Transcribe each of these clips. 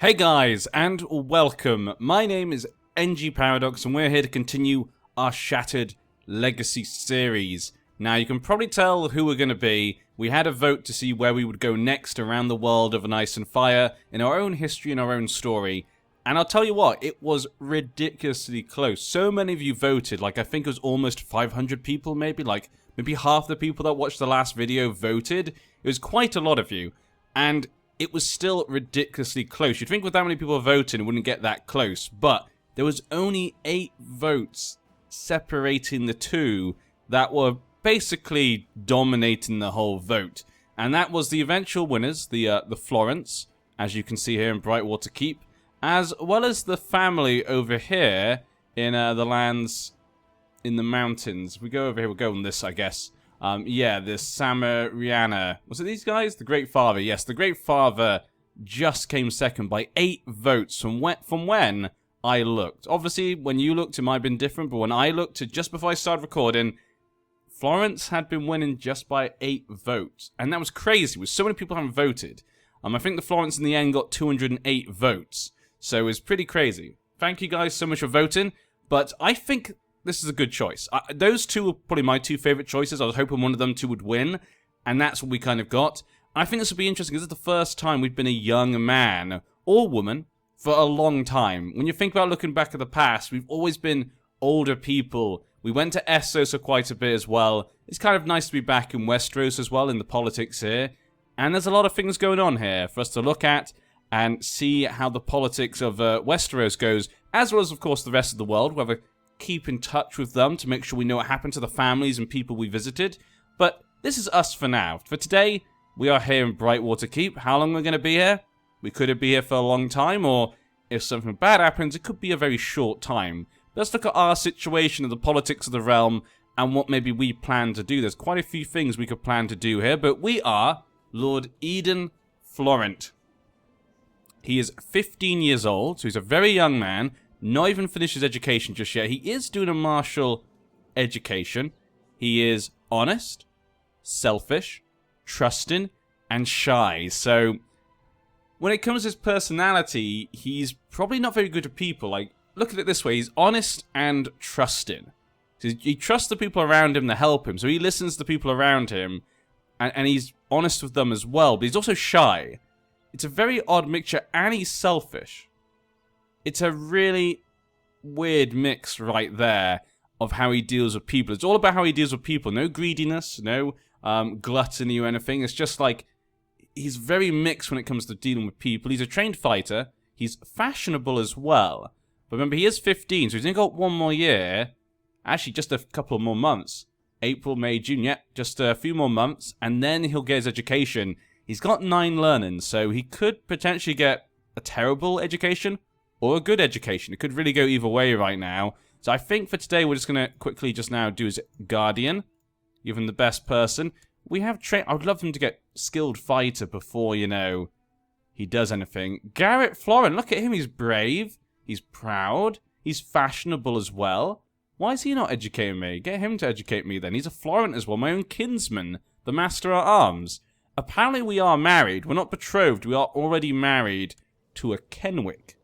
Hey guys, and welcome. My name is NG Paradox, and we're here to continue our Shattered Legacy series. Now, you can probably tell who we're going to be. We had a vote to see where we would go next around the world of An Ice and Fire, in our own history and our own story. And I'll tell you what, it was ridiculously close. So many of you voted, like I think it was almost 500 people maybe, like maybe half the people that watched the last video voted. It was quite a lot of you, and it was still ridiculously close. You'd think with that many people voting, it wouldn't get that close, but there was only 8 votes separating the two that were basically dominating the whole vote. And that was the eventual winners, the Florence, as you can see here in Brightwater Keep, as well as the family over here in the lands in the mountains. We go over here, we'll go on this, I guess. Yeah, the Samariana. Was it these guys? The Great Father. Yes, the Great Father just came second by 8 votes from when I looked. Obviously, when you looked, it might have been different, but when I looked to just before I started recording, Florence had been winning just by 8 votes. And that was crazy, with so many people having voted. I think the Florence in the end got 208 votes. So it was pretty crazy. Thank you guys so much for voting, but I think this is a good choice. Those two were probably my 2 favorite choices. I was hoping one of them 2 would win, and that's what we kind of got. I think this will be interesting because it's the first time we've been a young man or woman for a long time. When you think about looking back at the past, we've always been older people. We went to Essos for quite a bit as well. It's kind of nice to be back in Westeros as well, in the politics here. And there's a lot of things going on here for us to look at and see how the politics of Westeros goes, as well as, of course, the rest of the world. We'll have a keep in touch with them to make sure we know what happened to the families and people we visited. But this is us for now. For today, we are here in Brightwater Keep. How long we're going to be here? We could be here for a long time, or if something bad happens, it could be a very short time. Let's look at our situation and the politics of the realm and what maybe we plan to do. There's quite a few things we could plan to do here, but we are Lord Eden Florent. He is 15 years old, so he's a very young man. Not even finished his education just yet. He is doing a martial education. He is honest, selfish, trusting, and shy. So, when it comes to his personality, he's probably not very good at people. Like, look at it this way. He's honest and trusting. So he trusts the people around him to help him. So he listens to the people around him, and he's honest with them as well. But he's also shy. It's a very odd mixture, and he's selfish. It's a really weird mix right there of how he deals with people. It's all about how he deals with people. No greediness, no gluttony or anything. It's just like, he's very mixed when it comes to dealing with people. He's a trained fighter. He's fashionable as well. But remember, he is 15, so he's only got 1 more year. Actually, just a couple more months. April, May, June, yeah, just a few more months. And then he'll get his education. He's got 9 learning, so he could potentially get a terrible education or a good education. It could really go either way right now. So I think for today, we're just going to quickly just now do his Guardian. Give him the best person. We have I would love him to get skilled fighter before, you know, he does anything. Garrett Florent, look at him. He's brave. He's proud. He's fashionable as well. Why is he not educating me? Get him to educate me then. He's a Florent as well. My own kinsman. The Master at Arms. Apparently we are married. We're not betrothed. We are already married to a Kenwick.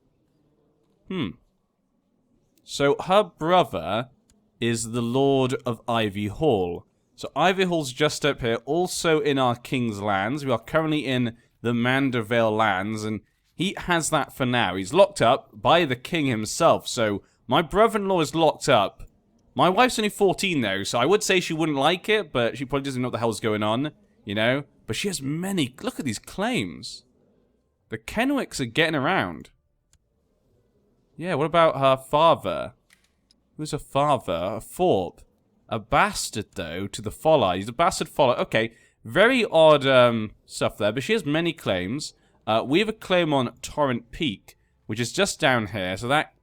So her brother is the Lord of Ivy Hall. So Ivy Hall's just up here, also in our King's Lands. We are currently in the Mandervale Lands, and he has that for now. He's locked up by the king himself. So my brother-in-law is locked up. My wife's only 14 though, so I would say she wouldn't like it, but she probably doesn't know what the hell's going on, you know? But she has many. Look at these claims. The Kenwicks are getting around. Yeah, what about her father? Who's her father? A Thorpe. A bastard, though, to the Foller. He's a bastard Foller. Okay, very odd stuff there, but she has many claims. We have a claim on Torrent Peak, which is just down here, so that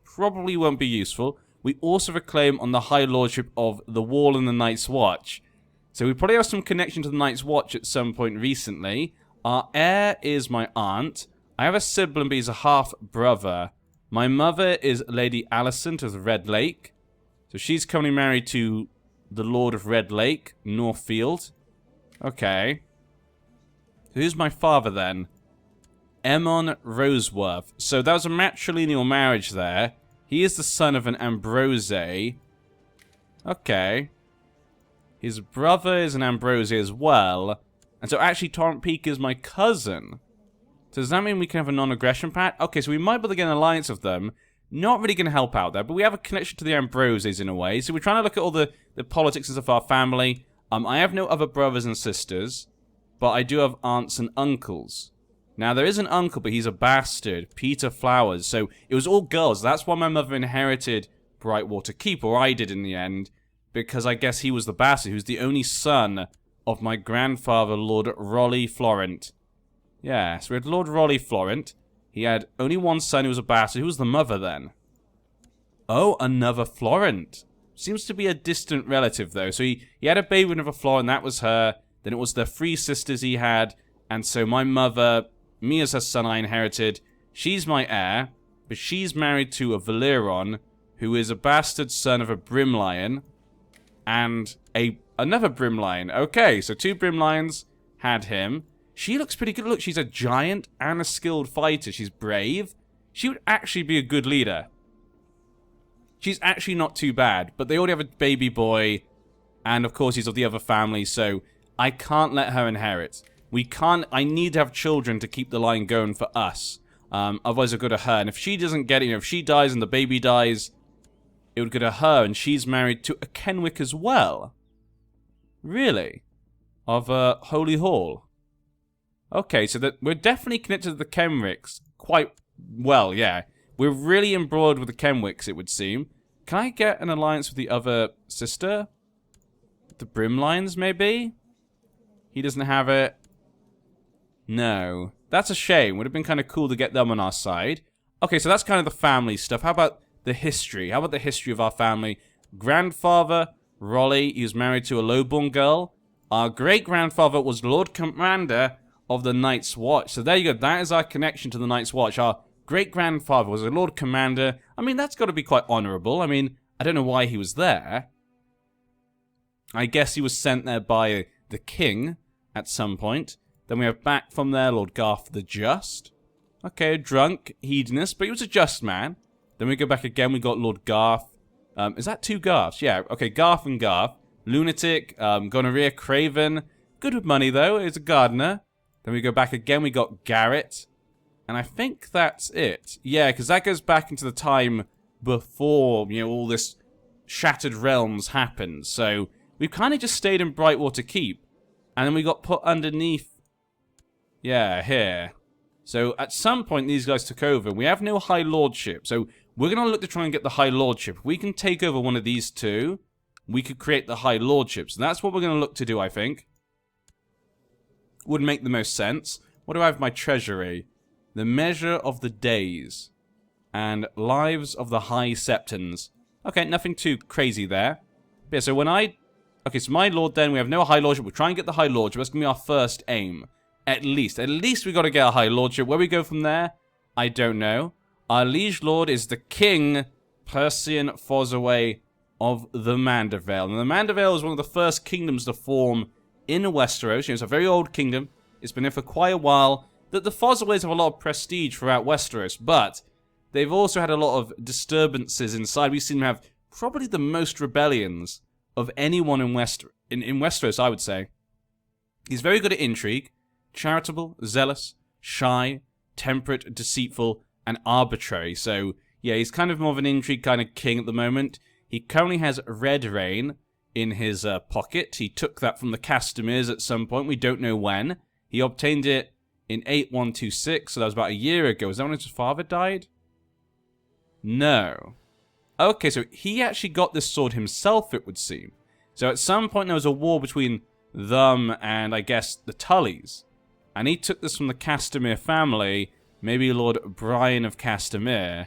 probably won't be useful. We also have a claim on the High Lordship of the Wall and the Night's Watch. So we probably have some connection to the Night's Watch at some point recently. Our heir is my aunt. I have a sibling, but he's a half-brother. My mother is Lady Alicent of the Red Lake. So she's currently married to the Lord of Red Lake, Northfield. Okay. Who's my father then? Aemon Roseworth. So that was a matrilineal marriage there. He is the son of an Ambrose. Okay. His brother is an Ambrose as well. And so actually Torrent Peak is my cousin. So does that mean we can have a non-aggression pact? Okay, so we might be able to get an alliance of them. Not really going to help out there, but we have a connection to the Ambroses in a way. So we're trying to look at all the politics of our family. I have no other brothers and sisters, but I do have aunts and uncles. Now, there is an uncle, but he's a bastard, Peter Flowers. So it was all girls. That's why my mother inherited Brightwater Keep, or I did in the end, because I guess he was the bastard, who's the only son of my grandfather, Lord Raleigh Florent. Yeah, so we had Lord Raleigh Florent. He had only one son who was a bastard. Who was the mother then? Oh, another Florent. Seems to be a distant relative, though. So he had a baby with another Florent, that was her. Then it was the 3 sisters he had. And so my mother, me as her son, I inherited. She's my heir, but she's married to a Valyron, who is a bastard son of a Brimlion. And another Brimlion. Okay, so 2 Brimlions had him. She looks pretty good. Look, she's a giant and a skilled fighter. She's brave. She would actually be a good leader. She's actually not too bad, but they already have a baby boy, and of course he's of the other family, so I can't let her inherit. We can't. I need to have children to keep the line going for us. Otherwise it'll go to her, and if she doesn't get it, if she dies and the baby dies, it would go to her, and she's married to a Kenwick as well. Really? Of Holy Hall. Okay, so that we're definitely connected to the Kenwicks quite well, yeah. We're really embroiled with the Kenwicks, it would seem. Can I get an alliance with the other sister? The Brimlines, maybe? He doesn't have it. No. That's a shame. Would have been kind of cool to get them on our side. Okay, so that's kind of the family stuff. How about the history? How about the history of our family? Grandfather, Raleigh, he was married to a lowborn girl. Our great-grandfather was Lord Commander of the Night's Watch. So there you go. That is our connection to the Night's Watch. Our great-grandfather was a Lord Commander. I mean, that's got to be quite honourable. I mean, I don't know why he was there. I guess he was sent there by the king at some point. Then we have back from there Lord Garth the Just. Okay, a drunk, hedonist, but he was a just man. Then we go back again, we got Lord Garth. Is that 2 Garths? Yeah, okay, Garth and Garth. Lunatic, Gonorrhea, Craven. Good with money, though. He's a gardener. Then we go back again, we got Garrett. And I think that's it. Yeah, because that goes back into the time before, you know, all this Shattered Realms happened. So we've kind of just stayed in Brightwater Keep. And then we got put underneath, yeah, here. So at some point these guys took over. We have no High Lordship. So we're going to look to try and get the High Lordship. If we can take over one of these 2, we could create the High Lordship. So that's what we're going to look to do, I think. Would make the most sense. What do I have in my treasury? The Measure of the Days. And Lives of the High Septons. Okay, nothing too crazy there. But yeah, so when I... Okay, so my lord then, we have no High Lordship. We'll try and get the High Lordship. That's going to be our first aim. At least we got to get a High Lordship. Where we go from there, I don't know. Our Liege Lord is the King Persian Fosaway of the Mandervale. And the Mandervale is one of the first kingdoms to form in Westeros. You know, it's a very old kingdom. It's been there for quite a while. The Fosaways have a lot of prestige throughout Westeros, but they've also had a lot of disturbances inside. We've seen them have probably the most rebellions of anyone in Westeros, I would say. He's very good at intrigue, charitable, zealous, shy, temperate, deceitful, and arbitrary. So, yeah, he's kind of more of an intrigue kind of king at the moment. He currently has Red Rain in his pocket. He took that from the Castamirs at some point. We don't know when. He obtained it in 8126, so that was about a year ago. Is that when his father died? No. Okay, so he actually got this sword himself, it would seem. So at some point there was a war between them and, I guess, the Tullys. And he took this from the Castamere family, maybe Lord Brian of Castamere.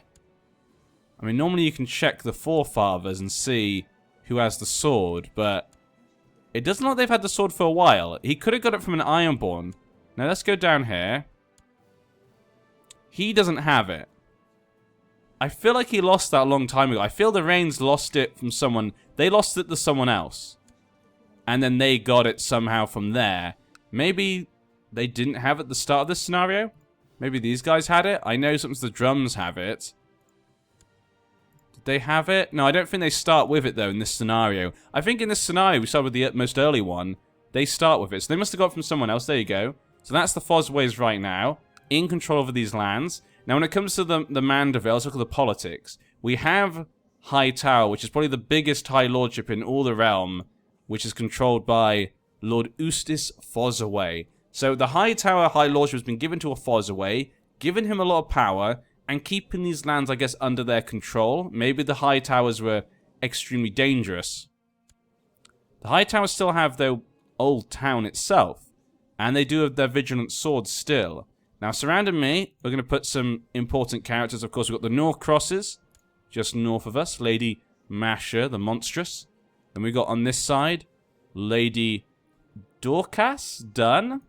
I mean, normally you can check the forefathers and see who has the sword, but it doesn't look like they've had the sword for a while. He could have got it from an Ironborn. Now let's go down here. He doesn't have it. I feel like he lost that a long time ago. I feel the Rains lost it from someone. They lost it to someone else. And then they got it somehow from there. Maybe they didn't have it at the start of this scenario? Maybe these guys had it? I know sometimes the drums have it. Did they have it? No, I don't think they start with it, though, in this scenario. I think in this scenario, we start with the most early one. They start with it. So they must have got it from someone else. There you go. So that's the Fosways right now, in control over these lands. Now, when it comes to the Mandeville, let's look at the politics. We have High Tower, which is probably the biggest High Lordship in all the realm, which is controlled by Lord Eustace Fosaway. So the High Tower High Lordship has been given to a Fosaway, giving him a lot of power, and keeping these lands, I guess, under their control. Maybe the High Towers were extremely dangerous. The High Towers still have their old town itself, and they do have their Vigilant Swords still. Now, surrounding me, we're going to put some important characters. Of course, we've got the Norcrosses, just north of us. Lady Masha, the Monstrous. Then we got on this side, Lady Dorcas, done.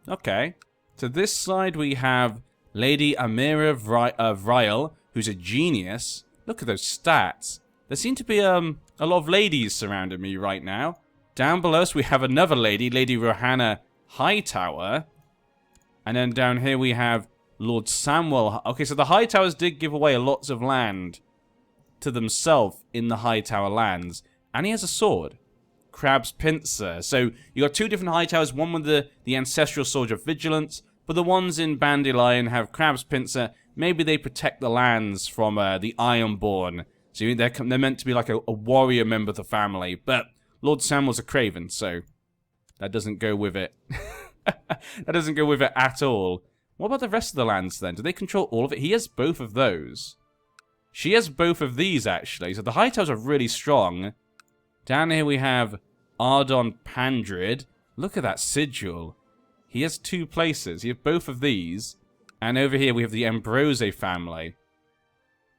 Okay. To this side, we have Lady Amira Vryle, who's a genius. Look at those stats. There seem to be a lot of ladies surrounding me right now. Down below us, we have another lady, Lady Rohanna Hightower. And then down here we have Lord Samwell. Okay, so the High Towers did give away lots of land to themselves in the High Tower lands. And he has a sword. Crab's Pincer. So you got two different High Towers. One with the Ancestral Sword of Vigilance. But the ones in Bandelion have Crab's Pincer. Maybe they protect the lands from the Ironborn. So they're meant to be like a warrior member of the family. But Lord Samwell's a Craven, so that doesn't go with it. That doesn't go with it at all. What about the rest of the lands then? Do they control all of it? He has both of those. She has both of these, actually. So the High Towers are really strong. Down here we have Ardon Pandrid. Look at that sigil. He has two places. He has both of these. And over here we have the Ambrose family.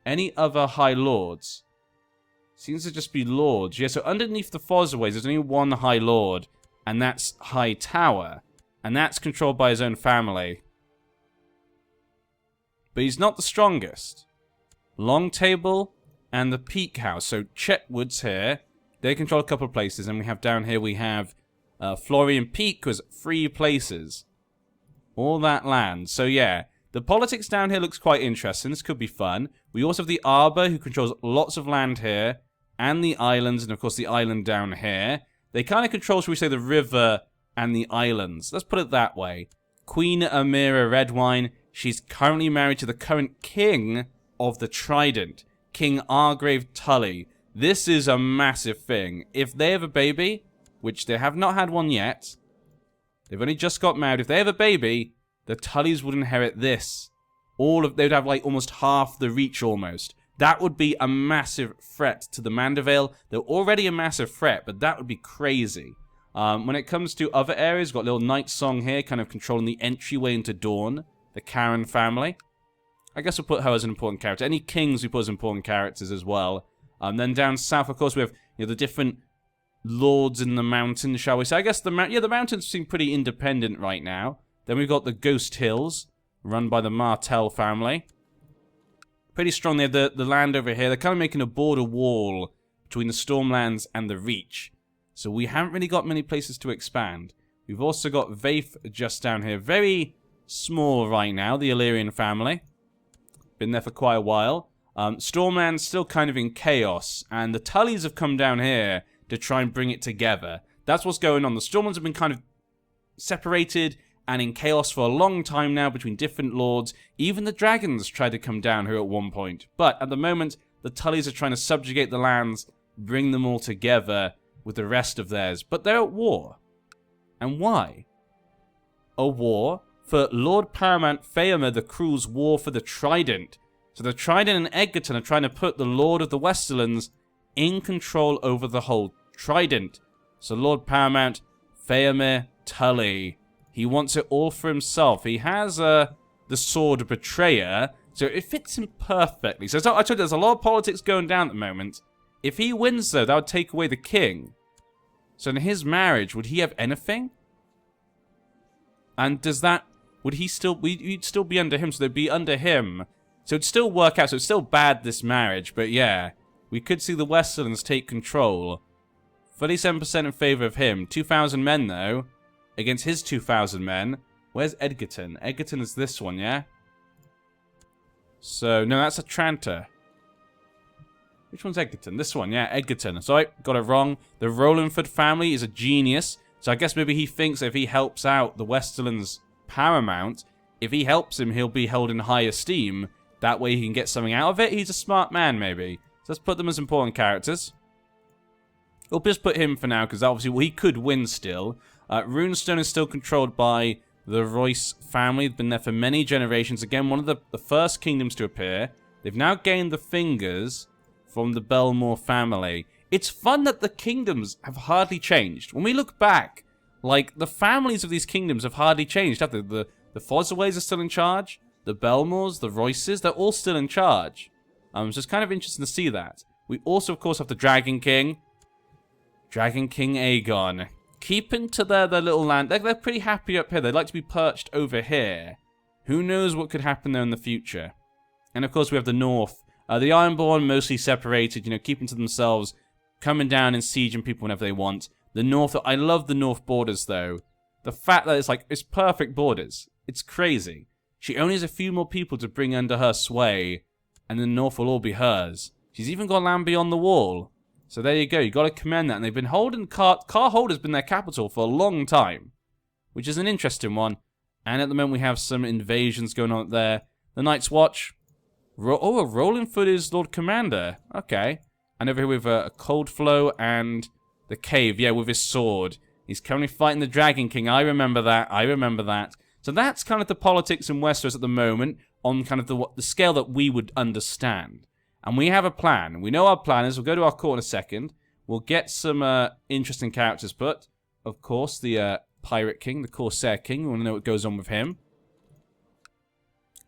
Any other High Lords? Seems to just be Lords. Yeah, so underneath the Fosways, there's only one High Lord. And that's High Tower. And that's controlled by his own family. But he's not the strongest. Long Table and the Peak House. So Chetwood's here. They control a couple of places. And we have down here, we have Florian Peak was 3 places. All that land. So yeah, the politics down here looks quite interesting. This could be fun. We also have the Arbor, who controls lots of land here. And the islands, and of course the island down here. They kind of control, shall we say, the river and the islands. Let's put it that way. Queen Amira Redwine, she's currently married to the current king of the Trident, King Argrave Tully. This is a massive thing. If they have a baby, which they have not had one yet, they've only just got married. If they have a baby, the Tullys would inherit this. They'd have like almost half the reach almost. That would be a massive threat to the Mandeville. They're already a massive threat, but that would be crazy. When it comes to other areas, we've got a little Night Song here, kind of controlling the entryway into Dawn. The Karen family. I guess we'll put her as an important character. Any kings we put as important characters as well. Then down south, of course, we have the different lords in the mountains, shall we say. I guess the mountains seem pretty independent right now. Then we've got the Ghost Hills, run by the Martell family. Pretty strong. They have the land over here. They're kind of making a border wall between the Stormlands and the Reach. So we haven't really got many places to expand. We've also got Vaith just down here. Very small right now, the Illyrian family. Been there for quite a while. Stormland's still kind of in chaos. And the Tullys have come down here to try and bring it together. That's what's going on. The Stormlands have been kind of separated and in chaos for a long time now between different lords. Even the dragons tried to come down here at one point. But at the moment, the Tullys are trying to subjugate the lands, bring them all together with the rest of theirs. But they're at war. And why? A war for Lord Paramount Faomer the Cruel's war for the Trident. So the Trident and Egerton are trying to put the Lord of the Westerlands in control over the whole Trident. So Lord Paramount Faomer Tully, he wants it all for himself. He has the Sword Betrayer, so it fits him perfectly. So I told you, there's a lot of politics going down at the moment. If he wins, though, that would take away the king. So in his marriage, would he have anything? And does that... would he still... we'd still be under him, so they'd be under him. So it'd still work out. So it's still bad, this marriage. But yeah, we could see the Westerlands take control. 37% in favor of him. 2,000 men, though, against his 2,000 men. Where's Edgerton? Edgerton is this one, yeah? So, no, that's Atlanta. Which one's Edgerton? This one, yeah, Edgerton. Sorry, got it wrong. The Rolandford family is a genius. So I guess maybe he thinks if he helps out the Westerlands paramount, if he helps him, he'll be held in high esteem. That way he can get something out of it. He's a smart man, maybe. So let's put them as important characters. We'll just put him for now, because obviously he could win still. Runestone is still controlled by the Royce family. They've been there for many generations. Again, one of the first kingdoms to appear. They've now gained the fingers from the Belmore family. It's fun that the kingdoms have hardly changed. When we look back, like, the families of these kingdoms have hardly changed, have they? The Fosways are still in charge. The Belmores, the Royces, they're all still in charge. So it's kind of interesting to see that. We also, of course, have the Dragon King. Dragon King Aegon. Keeping to their little land. They're pretty happy up here. They'd like to be perched over here. Who knows what could happen there in the future. And, of course, we have the North. The Ironborn mostly separated, you know, keeping to themselves, coming down and sieging people whenever they want. The North, I love the North borders, though. The fact that it's perfect borders. It's crazy. She only has a few more people to bring under her sway, and the North will all be hers. She's even got land beyond the wall. So there you go, you got to commend that. And they've been holding Carhold has been their capital for a long time, which is an interesting one. And at the moment we have some invasions going on there. The Night's Watch. Rolandford is Lord Commander. Okay. And over here we have a Cold Flow and the Cave. Yeah, with his sword. He's currently fighting the Dragon King. I remember that. I remember that. So that's kind of the politics in Westeros at the moment on kind of the scale that we would understand. And we have a plan. We know our plan is. We'll go to our court in a second. We'll get some interesting characters put. Of course, the Pirate King, the Corsair King. We want to know what goes on with him.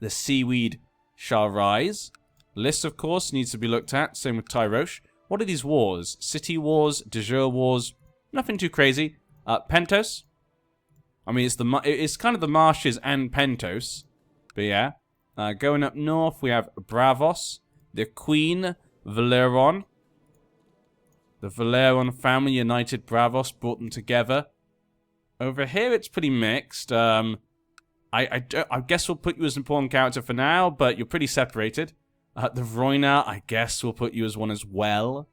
The Seaweed shall rise. List, of course, needs to be looked at. Same with Tyrosh. What are these wars? City wars, de jure wars. Nothing too crazy. Pentos. I mean, it's kind of the marshes and Pentos. But yeah. Going up north, we have Bravos. The Queen Valeron. The Valeron family united Bravos, brought them together. Over here, it's pretty mixed. I guess we'll put you as an important character for now, but you're pretty separated. The Vroina, I guess we'll put you as one as well.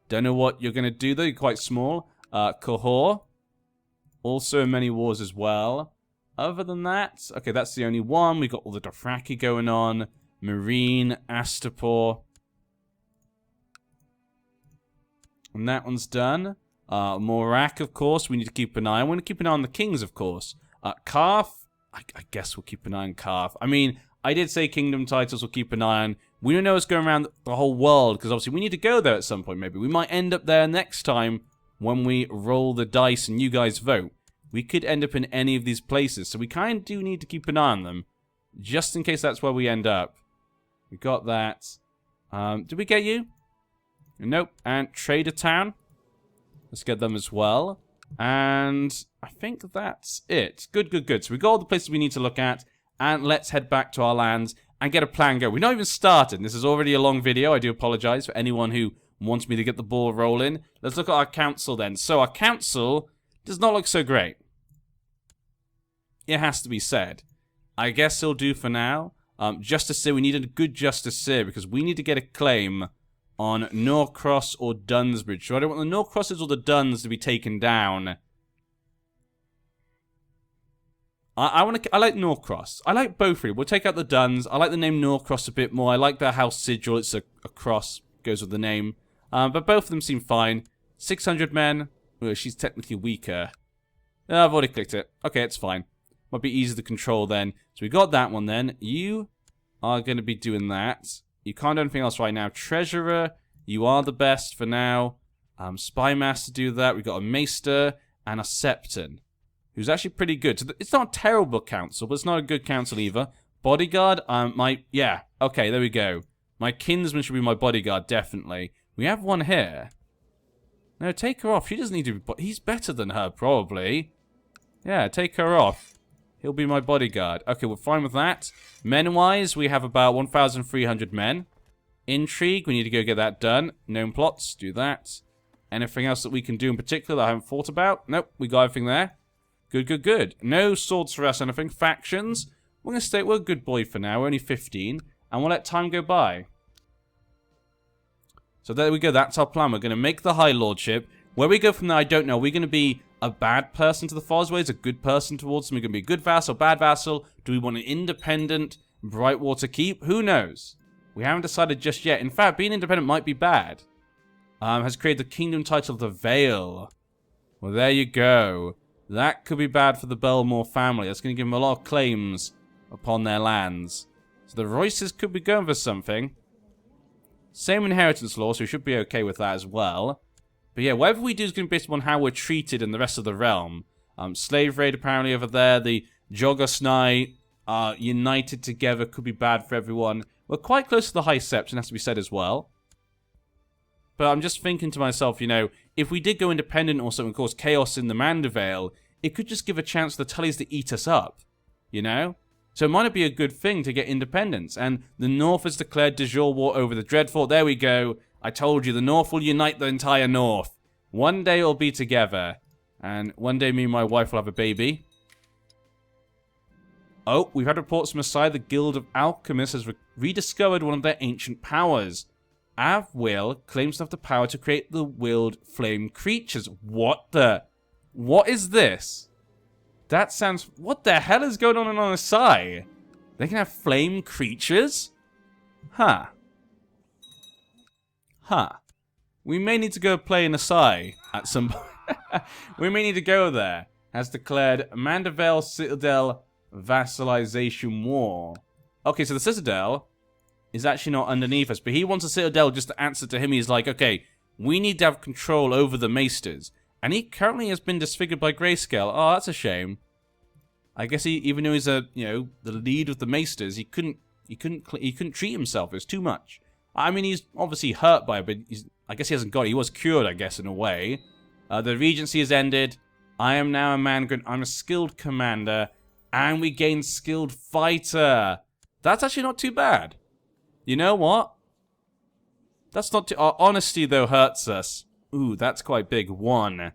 Don't know what you're going to do, though. You're quite small. Kohor. Also in many wars as well. Other than that, okay, that's the only one. We got all the Dothraki going on. Marine, Astapor. And that one's done. Morak, of course, we need to keep an eye on. We want to keep an eye on the kings, of course. Karth, I guess we'll keep an eye on Karth. I mean, I did say kingdom titles we'll keep an eye on. We don't know what's going around the whole world, because obviously we need to go there at some point, maybe. We might end up there next time when we roll the dice and you guys vote. We could end up in any of these places, so we kind of do need to keep an eye on them, just in case that's where we end up. We got that. Did we get you? Nope. And Trader Town. Let's get them as well. And I think that's it. Good, good, good. So we got all the places we need to look at. And let's head back to our lands and get a plan going. We're not even started. This is already a long video. I do apologize for anyone who wants me to get the ball rolling. Let's look at our council then. So our council does not look so great. It has to be said. I guess it'll do for now. Justice here, we need a good Justice here because we need to get a claim on Norcross or Dunsbridge. So I don't want the Norcrosses or the Duns to be taken down. I like Norcross. I like both really. We'll take out the Duns. I like the name Norcross a bit more. I like the house sigil. It's a cross. Goes with the name. But both of them seem fine. 600 men. Oh, she's technically weaker. I've already clicked it. Okay, it's fine. Might be easy to control then. So we got that one then. You are going to be doing that. You can't do anything else right now. Treasurer, you are the best for now. Spymaster do that. We've got a Maester and a Septon, who's actually pretty good. So it's not a terrible council, but it's not a good council either. Bodyguard, yeah, okay, there we go. My kinsman should be my bodyguard, definitely. We have one here. No, take her off. She doesn't need to be... He's better than her, probably. Yeah, take her off. He'll be my bodyguard. Okay, we're fine with that. Men-wise, we have about 1,300 men. Intrigue, we need to go get that done. Known plots, do that. Anything else that we can do in particular that I haven't thought about? Nope, we got everything there. Good, good, good. No swords for us or anything. Factions. We're going to stay... We're a good boy for now. We're only 15. And we'll let time go by. So there we go. That's our plan. We're going to make the High Lordship. Where we go from there, I don't know. Are we going to be a bad person to the Fosways? A good person towards them? Are we going to be a good vassal, bad vassal? Do we want an independent Brightwater Keep? Who knows? We haven't decided just yet. In fact, being independent might be bad. Has created the kingdom title of the Vale. Well, there you go. That could be bad for the Belmore family. That's going to give them a lot of claims upon their lands. So the Royces could be going for something. Same inheritance law, so we should be okay with that as well. But yeah, whatever we do is going to be based upon how we're treated in the rest of the realm. Slave raid apparently over there. The Jogosnai are united together. Could be bad for everyone. We're quite close to the High Septon, has to be said as well. But I'm just thinking to myself, you know, if we did go independent or something, cause chaos in the Mandervale, it could just give a chance for the Tullys to eat us up, you know? So it might not be a good thing to get independence. And the North has declared de jure war over the Dreadfort. There we go. I told you, the North will unite the entire North. One day it'll be together. And one day me and my wife will have a baby. Oh, we've had reports from aside the Guild of Alchemists has rediscovered one of their ancient powers. Avwil claims to have the power to create the willed flame creatures. What the? What is this? That sounds... What the hell is going on the side? They can have flame creatures? Huh. Huh. We may need to go play in Asai at some point. We may need to go there. Has declared Mandervale Citadel Vassalization War. Okay, so the Citadel is actually not underneath us, but he wants a Citadel just to answer to him. He's like, okay, we need to have control over the Maesters. And he currently has been disfigured by Grayscale. Oh, that's a shame. I guess he, even though he's a, you know, the lead of the Maesters, he couldn't treat himself. It was too much. I mean, he's obviously hurt by it, but I guess he hasn't got it. He was cured, I guess, in a way. The Regency has ended. I am now a man. I'm a skilled commander. And we gain skilled fighter. That's actually not too bad. You know what? That's not too... Our honesty, though, hurts us. Ooh, that's quite big. 1.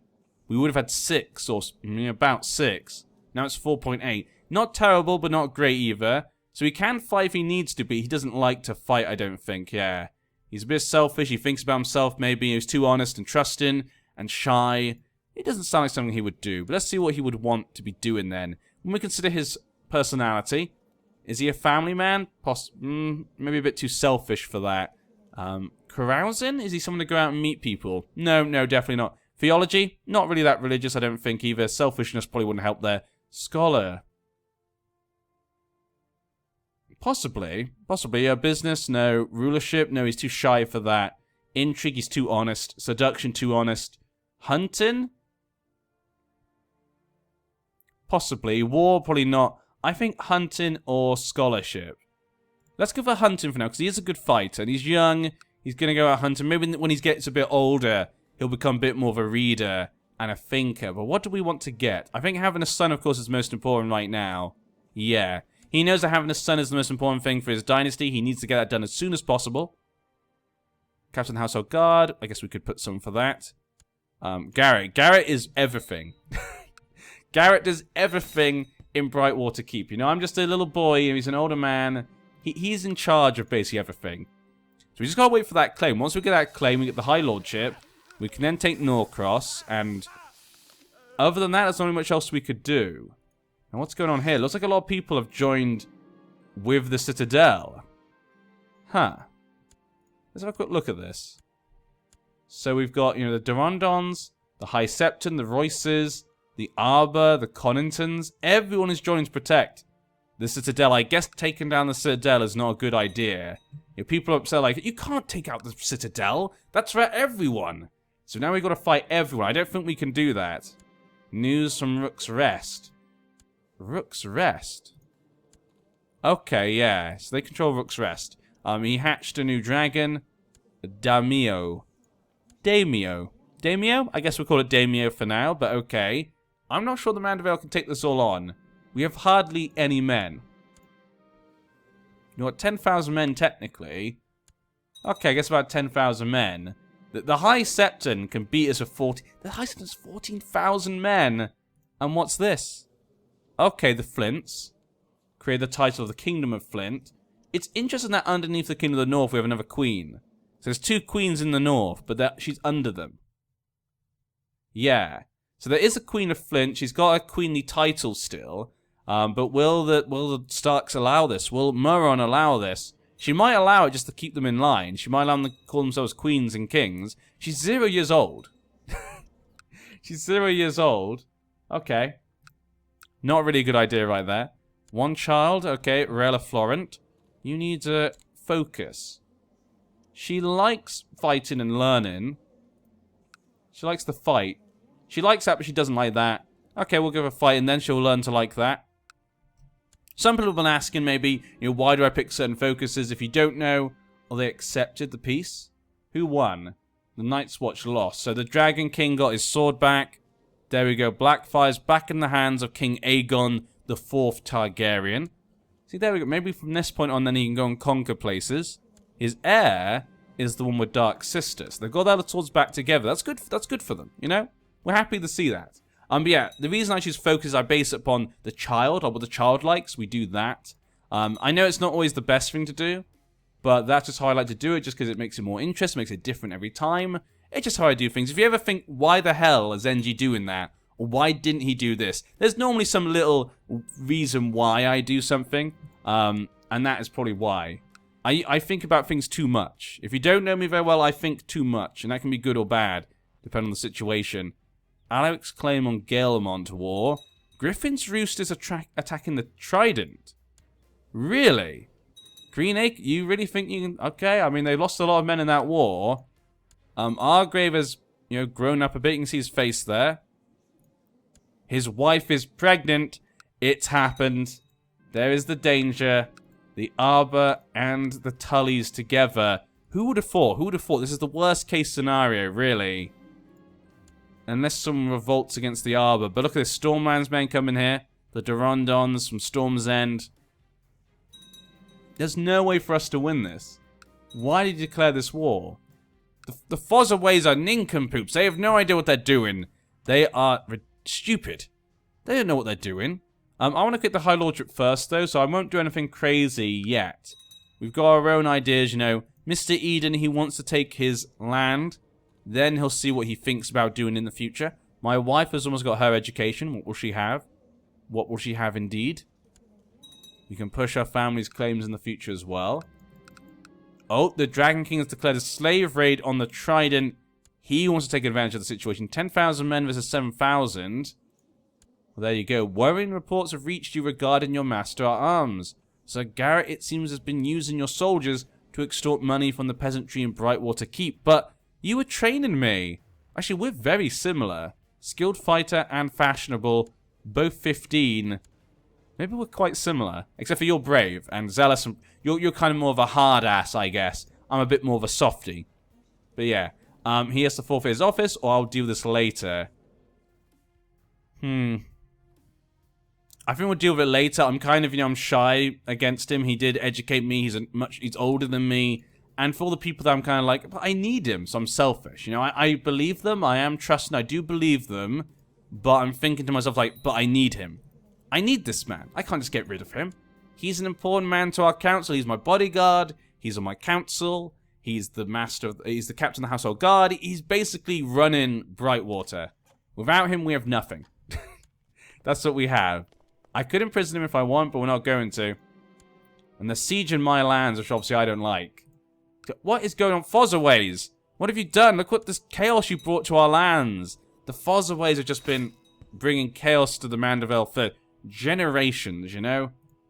We would have had 6, or about 6. Now it's 4.8. Not terrible, but not great either. So he can fight if he needs to, but he doesn't like to fight, I don't think, yeah. He's a bit selfish, he thinks about himself, maybe. He's too honest and trusting and shy. It doesn't sound like something he would do, but let's see what he would want to be doing then. When we consider his personality, is he a family man? Maybe a bit too selfish for that. Carousing? Is he someone to go out and meet people? No, definitely not. Theology? Not really that religious, I don't think either. Selfishness probably wouldn't help there. Scholar? Possibly. Business? No. Rulership? No, he's too shy for that. Intrigue? He's too honest. Seduction? Too honest. Hunting? Possibly. War? Probably not. I think hunting or scholarship. Let's go for hunting for now, because he is a good fighter, and he's young. He's going to go out hunting. Maybe when he gets a bit older, he'll become a bit more of a reader and a thinker. But what do we want to get? I think having a son, of course, is most important right now. Yeah. He knows that having a son is the most important thing for his dynasty. He needs to get that done as soon as possible. Captain Household Guard. I guess we could put some for that. Garrett. Garrett is everything. Garrett does everything in Brightwater Keep. You know, I'm just a little boy, and he's an older man. He's in charge of basically everything. So we just gotta wait for that claim. Once we get that claim, we get the High Lordship. We can then take Norcross, and other than that, there's not much else we could do. And what's going on here? Looks like a lot of people have joined with the Citadel. Huh. Let's have a quick look at this. So we've got, you know, the Durandons, the High Septon, the Royces, the Arbor, the Conningtons. Everyone is joining to protect the Citadel. I guess taking down the Citadel is not a good idea. You know, people are upset like, you can't take out the Citadel. That's for everyone. So now we've got to fight everyone. I don't think we can do that. News from Rook's Rest. Rook's Rest? Okay, yeah. So they control Rook's Rest. He hatched a new dragon. Damio. Damio? I guess we'll call it Damio for now, but okay. I'm not sure the Mandervale can take this all on. We have hardly any men. You know what, 10,000 men technically. Okay, I guess about 10,000 men. The High Septon can beat us with 40... The High Septon's 14,000 men. And what's this? Okay, the Flints. Create the title of the Kingdom of Flint. It's interesting that underneath the Kingdom of the North we have another queen. So there's 2 queens in the North, but she's under them. Yeah. So there is a Queen of Flint. She's got a queenly title still. But will the Starks allow this? Will Meuron allow this? She might allow it just to keep them in line. She might allow them to call themselves queens and kings. She's 0 years old. She's 0 years old. Okay. Not really a good idea right there. 1 child. Okay, Rella Florent. You need to focus. She likes fighting and learning. She likes to fight. She likes that, but she doesn't like that. Okay, we'll give her a fight, and then she'll learn to like that. Some people have been asking maybe, why do I pick certain focuses? If you don't know, or they accepted the peace? Who won? The Night's Watch lost. So the Dragon King got his sword back. There we go. Blackfire's back in the hands of King Aegon the 4th Targaryen. See, there we go. Maybe from this point on, then he can go and conquer places. His heir is the one with Dark Sister. So they've got their swords back together. That's good for them, We're happy to see that. But yeah, the reason I choose focus, I base it upon the child, or what the child likes. We do that. I know it's not always the best thing to do, but that's just how I like to do it, just because it makes it more interesting, makes it different every time. It's just how I do things. If you ever think, why the hell is NG doing that? Or why didn't he do this? There's normally some little reason why I do something, and that is probably why. I think about things too much. If you don't know me very well, I think too much, and that can be good or bad, depending on the situation. Alec's claim on Gaelmont War. Griffin's Roost is attacking the Trident. Really? Greenacre, you really think you can... Okay, I mean, they lost a lot of men in that war. Argrave has, grown up a bit. You can see his face there. His wife is pregnant. It's happened. There is the danger. The Arbor and the Tullys together. Who would have thought? Who would have thought? This is the worst case scenario, really. Unless someone revolts against the Arbor. But look at this. Stormland's men coming here. The Durrandons from Storm's End. There's no way for us to win this. Why did you declare this war? The Fozzaways are nincompoops. They have no idea what they're doing. They are stupid. They don't know what they're doing. I want to get the High Lordship first, though, so I won't do anything crazy yet. We've got our own ideas, Mr. Eden, he wants to take his land. Then he'll see what he thinks about doing in the future. My wife has almost got her education. What will she have? What will she have indeed? We can push our family's claims in the future as well. Oh, the Dragon King has declared a slave raid on the Trident. He wants to take advantage of the situation. 10,000 men versus 7,000. Well, there you go. Worrying reports have reached you regarding your master at arms. Sir Garrett, it seems, has been using your soldiers to extort money from the peasantry in Brightwater Keep. But you were training me. Actually, we're very similar. Skilled fighter and fashionable. Both 15. Maybe we're quite similar. Except for you're brave and zealous. And you're kind of more of a hard ass, I guess. I'm a bit more of a softie. But yeah. He has to forfeit his office, or I'll deal with this later. I think we'll deal with it later. I'm kind of, I'm shy against him. He did educate me. He's older than me. And for all the people that I'm kind of like, but I need him, so I'm selfish. I believe them. I am trusting. I do believe them. But I'm thinking to myself, like, but I need him. I need this man. I can't just get rid of him. He's an important man to our council. He's my bodyguard. He's on my council. He's the he's the captain of the household guard. He's basically running Brightwater. Without him, we have nothing. That's what we have. I could imprison him if I want, but we're not going to. And they're sieging my lands, which obviously I don't like. What is going on? Fozzaways! What have you done? Look what this chaos you brought to our lands. The Fozzaways have just been bringing chaos to the Manderville for generations,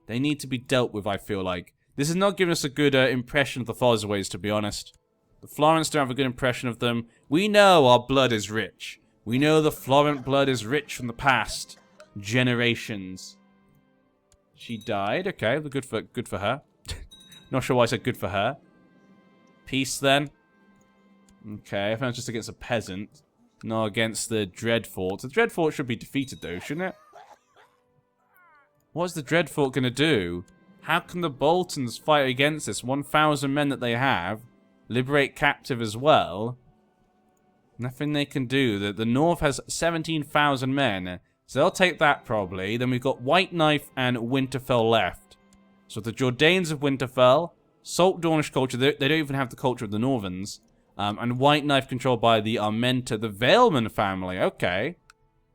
They need to be dealt with, I feel like. This is not giving us a good impression of the Fozzaways, to be honest. The Florents don't have a good impression of them. We know our blood is rich. We know the Florent blood is rich from the past. Generations. She died. Okay, good for her. Not sure why I said good for her. Peace, then. Okay, I think it's just against a peasant. Not against the Dreadfort. The Dreadfort should be defeated, though, shouldn't it? What's the Dreadfort going to do? How can the Boltons fight against this? 1,000 men that they have. Liberate captive as well. Nothing they can do. The North has 17,000 men. So they'll take that probably. Then we've got White Knife and Winterfell left. So the Jordanes of Winterfell, Salt Dornish culture, they don't even have the culture of the Northerns, and White Knife controlled by the Armenta, the Valeman family. Okay.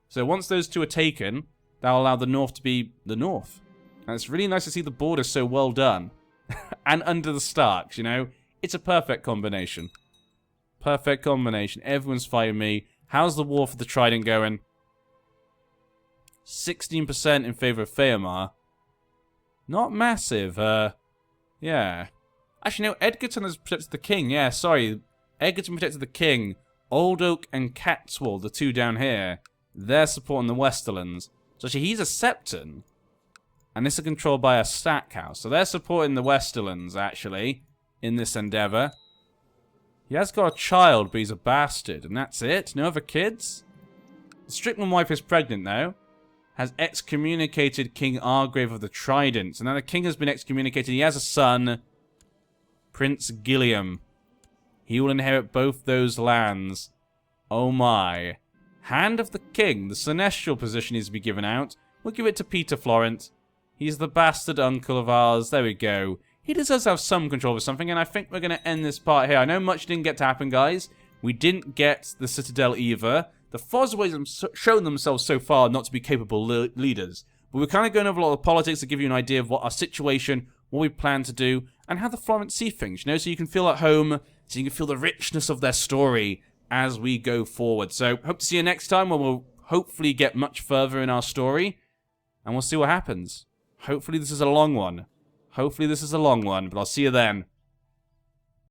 So once those two are taken, that'll allow the North to be the North. And it's really nice to see the border so well done. And under the Starks, you know? It's a perfect combination. Perfect combination. Everyone's fighting me. How's the war for the Trident going? 16% in favor of Feomar. Not massive, yeah. Actually, no, Edgerton has protected the king. Yeah, sorry. Edgerton protected the king. Old Oak and Catswold, the two down here, they're supporting the Westerlands. So actually, he's a Septon. And this is controlled by a Stackhouse. So they're supporting the Westerlands, actually, in this endeavor. He has got a child, but he's a bastard. And that's it? No other kids? The Strickland wife is pregnant, though. Has excommunicated King Argrave of the Trident. So now the king has been excommunicated. He has a son, Prince Gilliam. He will inherit both those lands. Oh my. Hand of the King. The seneschal position needs to be given out. We'll give it to Peter Florent. He's the bastard uncle of ours. There we go. He does have some control over something, and I think we're going to end this part here. I know much didn't get to happen, guys. We didn't get the Citadel either. The Fosways have shown themselves so far not to be capable leaders. But we're kind of going over a lot of politics to give you an idea of what our situation, what we plan to do, and how the Florents see things, you know, so you can feel at home, so you can feel the richness of their story as we go forward. So, hope to see you next time, where we'll hopefully get much further in our story, and we'll see what happens. Hopefully this is a long one. Hopefully this is a long one, but I'll see you then.